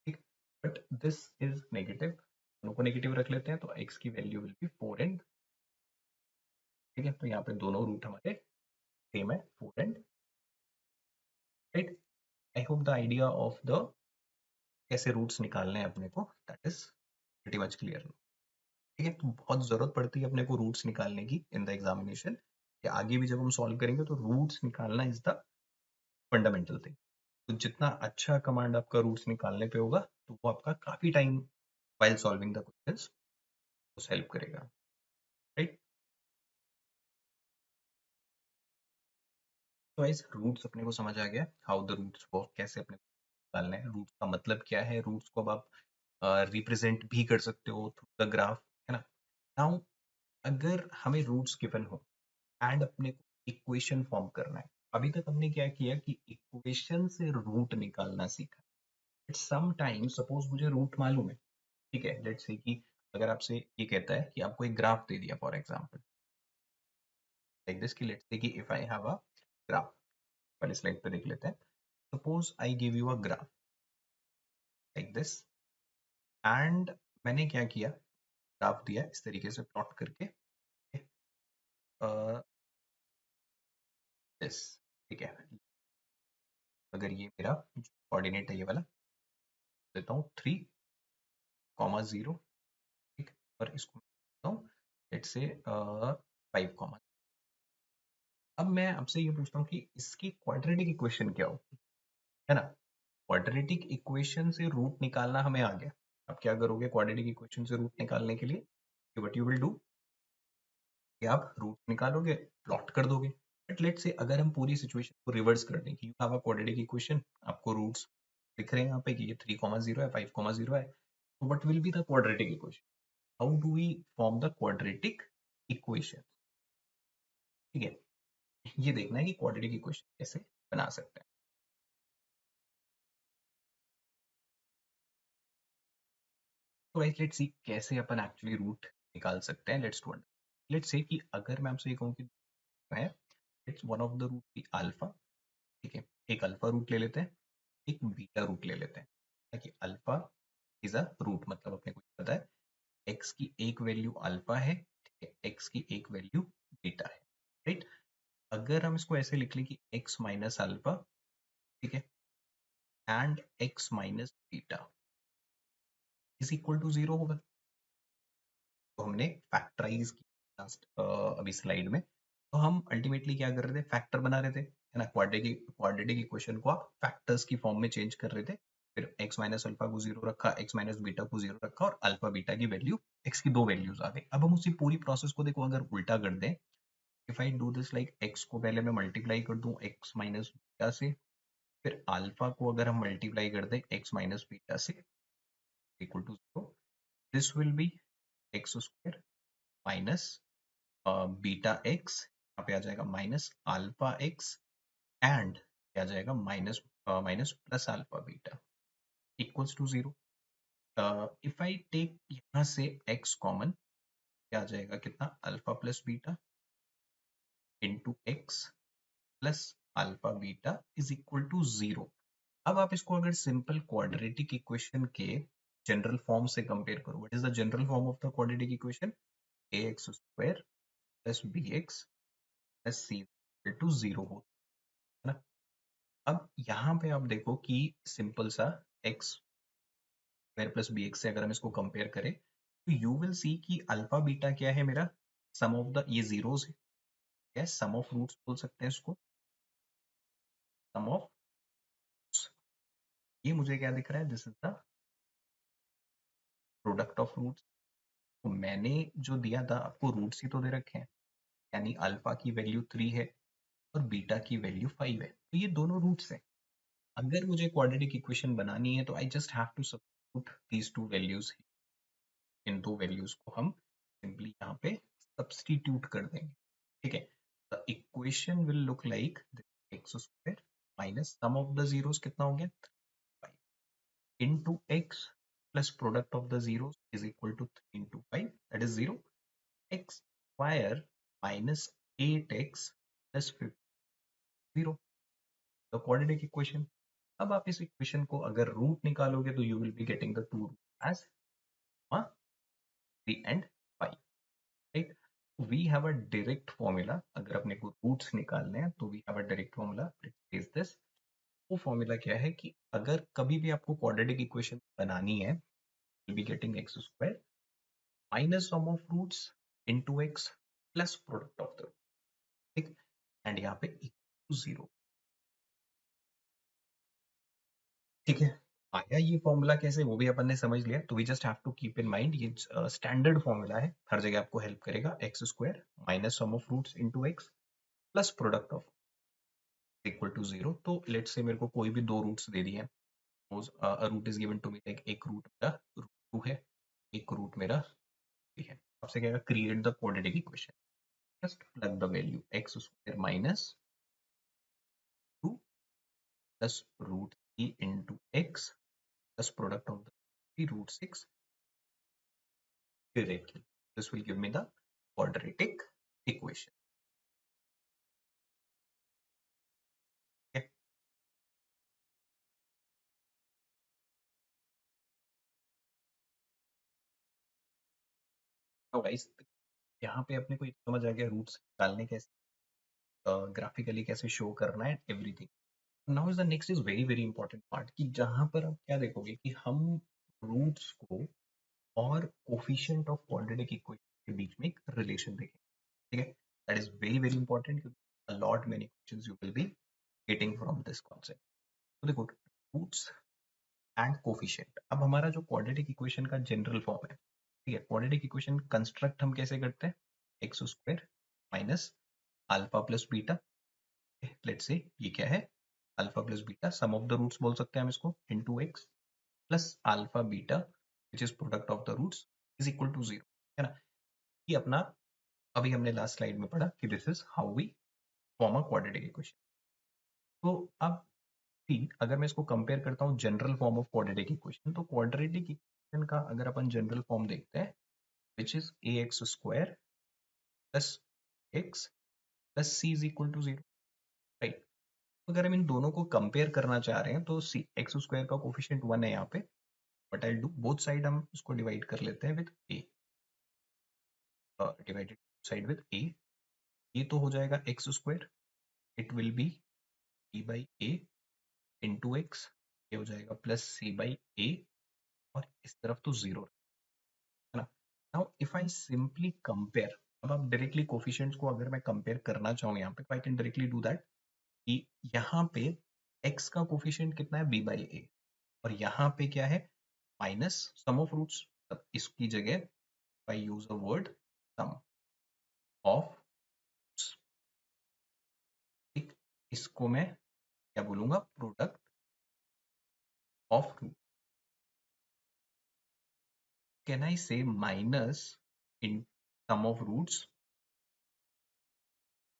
ठीक। बट दिस इज नेगेटिव, दोनों को नेगेटिव रख लेते हैं तो x की value will B four and, ठीक है। तो यहाँ पे दोनों रूट हमारे सेम है, four and, right. I hope the idea of the कैसे रूट्स निकालने हैं अपने को, that is pretty much clear, ठीक है। तो बहुत जरूरत पड़ती है अपने को रूट्स निकालने की इन द एग्जामिनेशन, या आगे भी जब हम सॉल्व करेंगे तो रूट्स निकालना इज द फंडामेंटल थिंग। तो जितना अच्छा कमांड आपका रूट्स निकालने पे होगा तो वो आपका काफी time while solving the questions उस हेल्प करेगा, राइट। तो गाइस रूट्स अपने को समझ आ गया, हाउ द रूट्स वर्क, कैसे अपने को निकालना है, रूट्स का मतलब क्या है, रूट्स को अब आप रिप्रेजेंट भी कर सकते हो थ्रू द ग्राफ, है ना। नाउ अगर हमें रूट्स गिवन हो एंड अपने को इक्वेशन फॉर्म करना है, अभी तक हमने क्या किया कि इक्वेशन से रूट निकालना सीखा, बट सम टाइम सपोज मुझे रूट मालूम है, ठीक है। लेट्स से कि अगर आपसे ये कहता है कि आपको एक ग्राफ दे दिया फॉर एग्जांपल लाइक दिस, कि लेट्स से कि if I have a graph, पहले स्लाइड पे देख लेते हैं। Suppose I give you a graph like this and मैंने क्या किया, ग्राफ दिया इस तरीके से प्लॉट करके दिस, ठीक है। अगर ये मेरा कोऑर्डिनेट है ये वाला, देता हूँ थ्री कॉमा जीरो, ठीक, और इसको देता हूँ लेट्स से फाइव कॉमा। अब मैं आपसे ये पूछता हूँ कि इसकी क्वाड्रेटिक इक्वेशन क्या हो, है ना। क्वाड्रेटिक इक्वेशन से रूट निकालना हमें आ गया। अब क्या करोगे क्वाड्रेटिक इक्वेशन से रूट निकालने के लिए, व्हाट यू विल डू कि आप रूट निकालोगे, प्लॉट कर दोगे। बट लेट्स से अगर हम पूरी सिचुएशन को रिवर्स कर दें कि you have a quadratic equation, आपको रूट्स दिख रहे हैं यहाँ पे कि ये थ्री कॉमा जीरो है, फाइव कॉमा जीरो है, तो what will be the quadratic equation, how do we form the quadratic equation, ठीक है। ये देखना है कि क्वाड्रेटिक इक्वेशन कैसे बना सकते हैं। तो गाइस लेट्स सी कैसे अपन एक्चुअली रूट निकाल सकते हैं। लेट्स डू, लेट्स से कि अगर मैं आपसे ये कहूँ कि है it's one of the root की अल्फा, ठीक है। एक अल्फा रूट ले लेते हैं, एक बीटा रूट ले लेते हैं, ताकि अल्फा इज अ रूट, मतलब अपने को पता है एक्स की एक वैल्यू अल्फा है, ठीक है, एक्स की एक वैल्यू बीटा है, राइट। अगर हम इसको ऐसे लिख लें कि एक्स माइनस अल्फा, ठीक है, and x minus beta is equal to zero होगा, तो हमने फैक्टराइज किया लास्ट अभी स्लाइड में। तो हम अल्टीमेटली क्या कर रहे थे, फैक्टर बना रहे थे, है ना। क्वाड्रेटिक इक्वेशन को आप फैक्टर्स की फॉर्म में चेंज कर रहे थे, फिर x माइनस अल्फा को जीरो रखा, x माइनस बीटा को जीरो रखा, और अल्फा बीटा की वैल्यू x की दो वैल्यूज आ गई। अब हम उसी पूरी प्रोसेस को देखो अगर उल्टा कर दें, if I do this like x को पहले मैं मल्टीप्लाई कर दूं x माइनस बीटा से, फिर अल्फा को अगर हम मल्टीप्लाई कर दें x माइनस बीटा से equal to zero, this will be x square minus beta x, यहाँ पे आ जाएगा माइनस अल्फा एक्स, एंड क्या आ जाएगा minus minus plus alpha beta equals to zero. If I take यहाँ से एक्स कॉमन, क्या आ जाएगा कितना, alpha plus beta into x plus alpha beta is equal to zero. अब आप इसको अगर सिंपल क्वाड्रेटिक इक्वेशन के जनरल फॉर्म से कंपेयर करो, what is the general form of the quadratic equation, a x square plus B x plus c equal to zero हो, है ना। अब यहाँ पे आप देखो कि सिंपल सा x square plus B x से अगर हम इसको कंपेयर करें तो यू विल सी कि अल्फा बीटा क्या है मेरा, सम ऑफ द, ये जीरोस है, सम ऑफ रूट्स बोल सकते हैं इसको, सम ऑफ, ये मुझे क्या दिख रहा है, this is the product of roots. तो मैंने जो दिया था आपको रूट्स ही तो दे रखे हैं, यानी अल्फा की वैल्यू 3 है और बीटा की वैल्यू 5 है, तो ये दोनों रूट्स हैं। अगर मुझे क्वाड्रेटिक इक्वेशन बनानी है तो I just have to substitute these two values, इन दो वैल्यूज को हम सिंपली यहाँ पे सब्स्टिट्यूट कर देंगे, ठीक है। The equation will look like x square minus sum of the zeros कितना हो गया 5 into x plus product of the zeros is equal to 3 into 5, that is 0. X square minus 8x plus 50, 0. The quadratic equation. अब आप इस equation को अगर root निकालोगे तो you will be getting the two root as 3 and 5, right? We have a direct formula, अगर अपने को रूट्स निकालने हैं तो we have a direct formula, it is this. वो फॉर्मूला क्या है कि अगर कभी भी आपको क्वाड्रेटिक इक्वेशन बनानी है, you'll be getting x square minus sum of roots into x plus product of the, ठीक, एंड यहाँ पे इक्वल टू 0, ठीक है। आया ये फॉर्मूला कैसे, वो भी अपन ने समझ लिया, तो we just have to keep in mind ये स्टैंडर्ड फॉर्मूला है, हर जगह आपको हेल्प करेगा। X square minus sum of roots into x plus product of equal to 0। तो लेट्स से मेरे को कोई भी दो रूट्स दे दिए हैं, a root is given to me, like एक रूट मेरा रूट 2 है, एक रूट मेरा 3 है। आपसे कहेगा create the quadratic equation, just plug the value x square minus 2 plus root 3 into x plus product of the 3 root 6 directly. This will give me the quadratic equation. Okay. Now guys, यहाँ पे अपने को समझ आ गया roots निकालने कैसे, graphically कैसे शो करना है, everything. Now is the next is very very important part, कि जहाँ पर आप क्या देखोगे कि हम रूट्स को और कोफिशिएंट ऑफ क्वाड्रेटिक इक्वेशन के बीच में एक रिलेशन देखें, ठीक है। That is very very important, क्योंकि a lot many questions you will be getting from this concept. तो देखो रूट्स एंड कोफिशिएंट, अब हमारा जो क्वाड्रेटिक इक्वेशन का जनरल फॉर्म है, ठीक है, क्वाड्रेटिक इक्वेशन कंस्ट्रक्ट हम कैसे करते हैं, x square minus alpha plus beta, let's say ये क्या है, alpha plus beta, sum of the roots बोल सकते हैं हम इसको, into x plus alpha beta which is product of the roots is equal to 0, है ना। ये अपना अभी हमने लास्ट स्लाइड में पढ़ा कि this is how we form a quadratic equation. तो अब अगर मैं इसको कंपेयर करता हूँ general form of quadratic equation, तो क्वाड्रेटिक इक्वेशन का अगर अपन जनरल फॉर्म देखते हैं which is a x square plus x plus C is equal to 0, right. अगर हम इन दोनों को कंपेयर करना चाह रहे हैं तो सी एक्स स्क्वायर का कोफिशिएंट 1 है यहाँ पे, but I do both side हम इसको डिवाइड कर लेते हैं with a, divided side with a, ये तो हो जाएगा x square, it will be b by a into x, ये हो जाएगा प्लस सी बाई ए, और इस तरफ तो 0, है ना। Now if I simply compare, अब आप डायरेक्टली कोफिशिएंट्स को अगर मैं कंपेयर करना चाहूँ यहाँ पे, आई कैन डायरेक्टली डू दैट, कि यहाँ पे x का कोफिशिएंट कितना है, b बाई ए, और यहाँ पे क्या है, माइनस सम ऑफ रूट्स, तब इसकी जगह I use a word sum of, ठीक, इसको मैं क्या बोलूंगा, product of root, can I say minus in sum of roots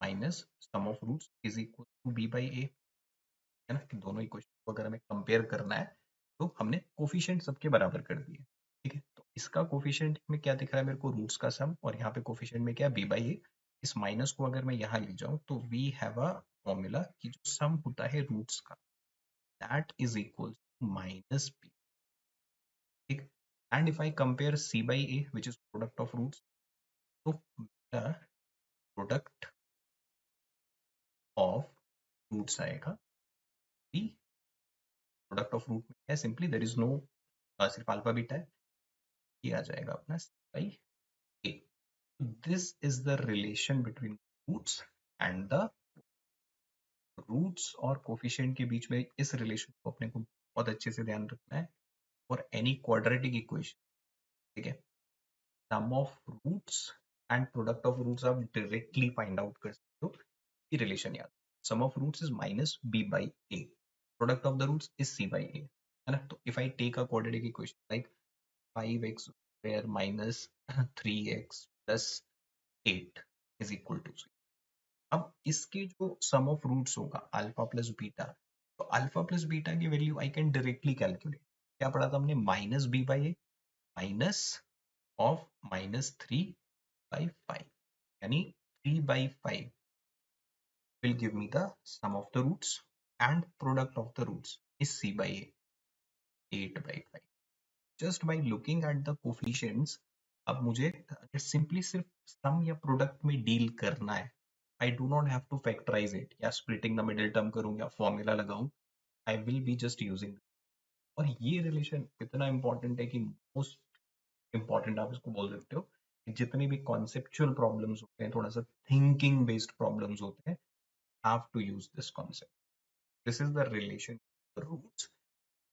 minus sum of roots is equal to b by a, है ना, कि दोनों इक्वेशन को अगर हमें कंपेयर करना है तो हमने कोफिशिएंट सबके बराबर कर दिए, ठीक है। तो इसका कोफिशिएंट में क्या दिख रहा है मेरे को, रूट्स का सम, और यहाँ पे कोफिशिएंट में क्या, बी बाई ए। इस माइनस को अगर मैं यहाँ ले जाऊं तो वी हैव अ फॉर्मूला कि जो सम होता है रूट्स का, that is equal to minus b, ठीक। And if I compare c by a which is product of roots, तो मेरा प्रोडक्ट ऑफ रूट्स आएगा बी, प्रोडक्ट ऑफ रूट में है सिंपली देयर इज नो, सिर्फ अल्फा बीटा है, ये आ जाएगा अपना c by a. This is the relation between roots and the roots और कोफिशिएंट के बीच में इस रिलेशन को अपने को बहुत अच्छे से ध्यान रखना है फॉर एनी क्वाड्रेटिक इक्वेशन। ठीक है, sum of roots and product of roots आप डायरेक्टली फाइंड आउट कर सकते हो। ये रिलेशन याद, sum of roots is minus b by a, product of the roots is c by a, है ना। तो if I take a quadratic equation like 5x square minus 3x plus 8 is equal to, अब इसके जो sum of roots होगा alpha plus beta, तो alpha plus beta की value I can directly calculate. क्या पढ़ा था हमने, minus b by a minus of -3/5, यानी 3/5 will give me the sum of the roots and product of the roots is c by a, 8/5. Just by looking at the coefficients, अब मुझे अगर simply सिर्फ सम या प्रोडक्ट में deal करना है, I do not have to factorize it या splitting the middle term करूँ या फॉर्मूला लगाऊं, I will be just using. और ये रिलेशन इतना इंपॉर्टेंट है कि मोस्ट इंपॉर्टेंट आप इसको बोल सकते हो कि जितनी भी कॉन्सेप्चुअल प्रॉब्लम्स होते हैं, थोड़ा सा थिंकिंग बेस्ड प्रॉब्लम्स होते हैं, have to use this concept. This is the relation roots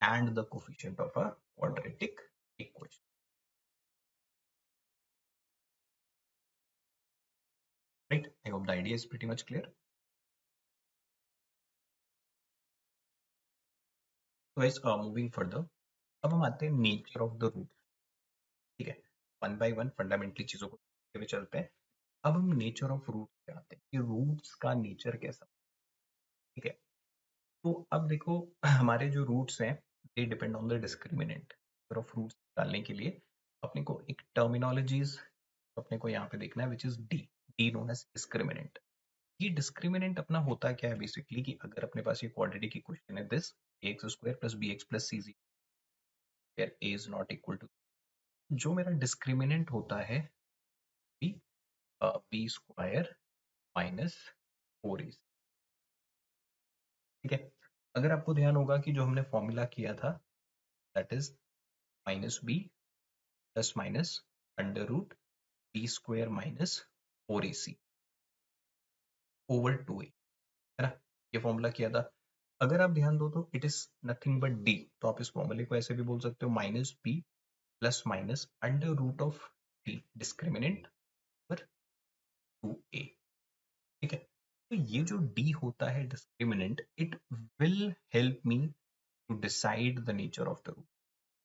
and the coefficient of a quadratic equation. Right? I hope the idea is pretty much clear. So guys, moving further, अब हम आते हैं nature of the root. ठीक है, one by one fundamentally चीजों को देखते हुए चलते हैं। अब हम नेचर ऑफ रूट पे आते हैं कि रूट्स का नेचर कैसा। ठीक है, तो अब देखो हमारे जो रूट्स हैं they depend on the discriminant. Nature of roots डालने के लिए अपने को एक टर्मिनोलॉजीज अपने को यहाँ पे देखना है which is D, D known as discriminant. ये डिस्क्रिमिनेंट अपना होता क्या है बेसिकली कि अगर अपने पास ये क्वाड्रेटिक इक्वेशन है this x square plus B x plus c जी where a is not equal to, जो मेरा डिस्क्रिमिनेंट होता है b, b square minus 4 a. ठीक है, अगर आपको ध्यान होगा कि जो हमने फॉर्मूला किया था that is minus B plus minus under root B square minus 4ac over 2a, है ना। ये फॉर्मूला किया था। अगर आप ध्यान दो तो it is nothing but D, तो आप इस फॉर्मूले को ऐसे भी बोल सकते हो minus B plus minus under root of D discriminant पर 2a। ठीक है, तो ये जो डी होता है discriminant, it will help me to decide the nature of the root.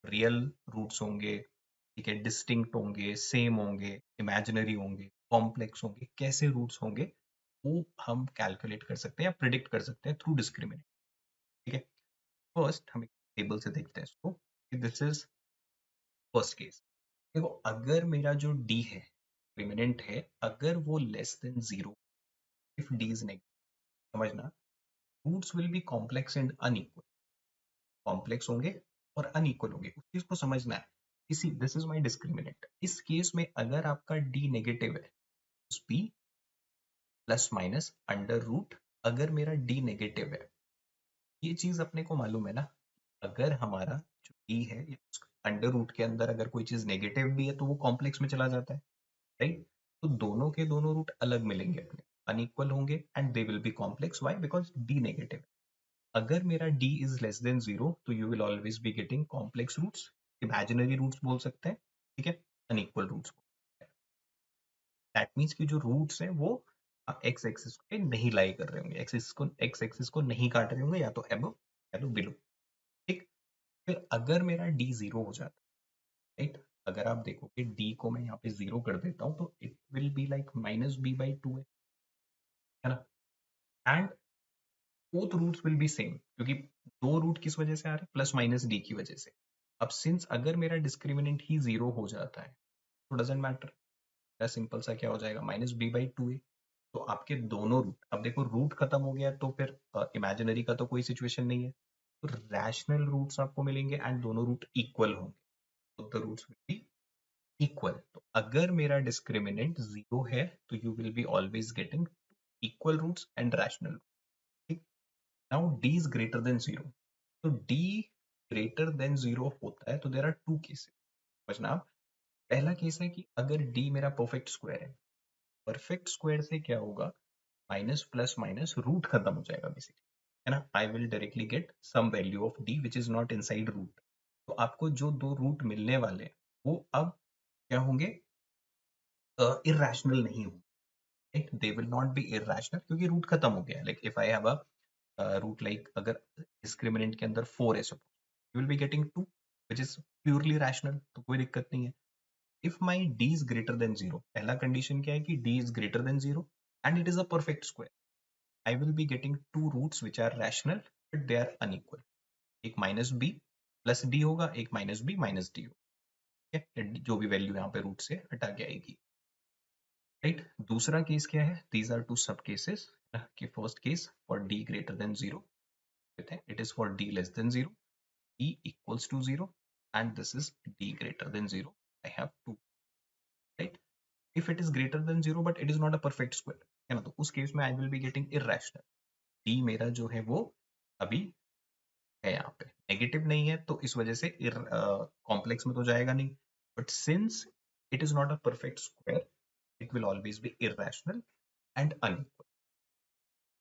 Real roots होंगे, ठीक है, डिस्टिंक्ट होंगे, सेम होंगे, इमेजिनरी होंगे, कॉम्प्लेक्स होंगे, कैसे रूट्स होंगे वो हम कैलकुलेट कर सकते हैं या प्रिडिक्ट कर सकते हैं थ्रू डिस्क्रिमिनेंट। ठीक है, फर्स्ट हम एक टेबल से देखते हैं इसको कि दिस इज फर्स्ट केस। देखो अगर मेरा जो डी है डिस्क्रिमिनेंट है, अगर वो less than zero, if D is negative, समझना roots will be complex and unequal, complex होंगे और अनइक्वल होंगे, उस चीज को समझना है। इसी दिस इज माय डिस्क्रिमिनेंट। इस केस में अगर आपका डी नेगेटिव है, b plus minus under root, अगर मेरा डी नेगेटिव है, ये चीज अपने को मालूम है ना, अगर हमारा जो डी है अंडर रूट के अंदर अगर कोई चीज नेगेटिव भी है तो वो कॉम्प्लेक्स में चला जाता है, राइट। तो दोनों के दोनों रूट अलग मिलेंगे अपने, अनइक्वल होंगे and they will be complex. Why? Because D negative. अगर मेरा D is less than zero तो you will always be getting complex roots, imaginary roots बोल सकते हैं, ठीक है, अनइक्वल रूट्स। दैट मीन्स कि जो रूट्स हैं वो एक्स एक्सिस पे नहीं लाई कर रहे होंगे, एक्स एक्सिस को नहीं काट रहे होंगे, या तो एबव या तो बिलो। ठीक, फिर अगर मेरा डी जीरो हो जाता है, राइट, अगर आप देखोगे डी को मैं यहाँ पे जीरो कर देता हूँ तो it will be like minus b by 2 है ना। And both roots will be same, क्योंकि दो रूट किस वजह से आ रहे हैं, प्लस माइनस डी की वजह से। अब सिंस अगर मेरा डिस्क्रिमिनेंट ही जीरो हो जाता है तो डजेंट मैटर, सिंपल सा क्या हो जाएगा, माइनस बी बाई 2 है। तो आपके दोनों रूट, अब देखो रूट खत्म हो गया तो फिर इमेजिनरी का तो कोई सिचुएशन नहीं है, तो रैशनल रूट्स आपको मिलेंगे एंड दोनों रूट इक्वल होंगे, तो the roots will be equal. तो अगर मेरा डिस्क्रिमिनेंट जीरो है तो you will be always getting equal roots and rational. ठीक, now D is greater than zero, तो डी ग्रेटर देन जीरो होता है तो देर आर टू केसेस, समझना आप। पहला केस है कि अगर डी मेरा परफेक्ट स्क्वायर है, परफेक्ट स्क्वायर से क्या होगा माइनस प्लस माइनस रूट खत्म हो जाएगा बेसिकली, है ना. I will directly get some value of D which is not inside root. तो आपको जो दो रूट मिलने वाले हैं वो अब क्या होंगे, इरेशनल नहीं होंगे. Right, they will not be irrational क्योंकि रूट खत्म हो गया. Like if I have a root, like अगर डिस्क्रिमिनेंट के अंदर 4 है suppose, you will be getting 2 which is purely rational, तो कोई दिक्कत नहीं है. If my D is greater than zero, पहला कंडीशन क्या है कि D is greater than zero and it is a perfect square, I will be getting to roots which are rational but they are unequal. एक minus B plus D होगा, एक minus B minus D होगा. ठीक है, जो भी value यहाँ पे रूट से हटा के आएगी. राइट, दूसरा केस क्या है, दीज आर टू सब केसेस. कि first case for D greater than zero, it is for d less than 0, d equals to 0, and this is d greater than 0. I have 2, right? If it is greater than 0 but it is not a perfect square, है ना, तो उस case में I will be getting irrational. d मेरा जो है वो अभी है यहाँ पे नेगेटिव नहीं है, तो इस वजह से कॉम्प्लेक्स में तो जाएगा नहीं. But since it is not a perfect square, it will always be irrational and unequal.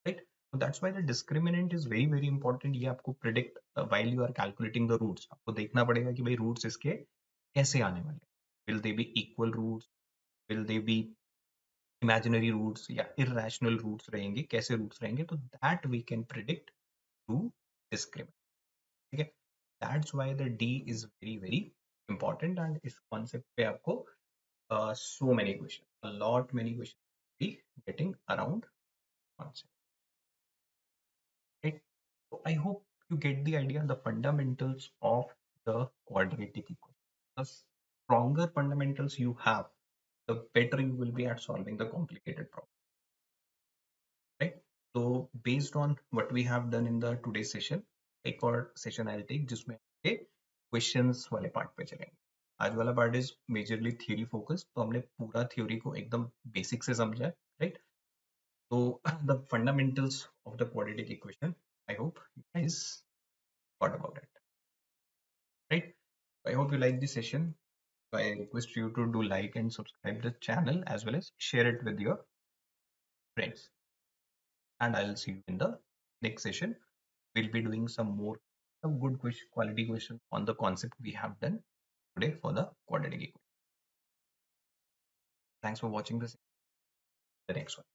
Right, so that's why the discriminant is very very important. ये आपको predict while you are calculating the roots, आपको देखना पड़ेगा कि भाई roots इसके कैसे आने वाले. Will they be equal roots, will they be imaginary roots या irrational roots रहेंगे, कैसे roots रहेंगे, तो that we can predict through discriminant. ठीक है, that's why the D is very very important. And इस concept पे आपको so many questions, a lot many questions be getting around concept. Right? So I hope you get the idea, the fundamentals of the quadratic equation. The stronger fundamentals you have, the better you will be at solving the complicated problem. Right? So based on what we have done in the today's session, एक और session I'll take जिसमें के questions वाले part पे चलेंगे. आज वाला part is majorly theory focus, तो हमने पूरा थ्योरी को एकदम बेसिक से समझा है. Right, so the fundamentals of the quadratic equation, I hope you guys got about it. Right, I hope you like this session. So I request you to do like and subscribe the channel as well as share it with your friends. And I'll see you in the next session. We'll be doing some good quality questions on the concept we have done today for the quadratic equation. Thanks for watching this. The next one.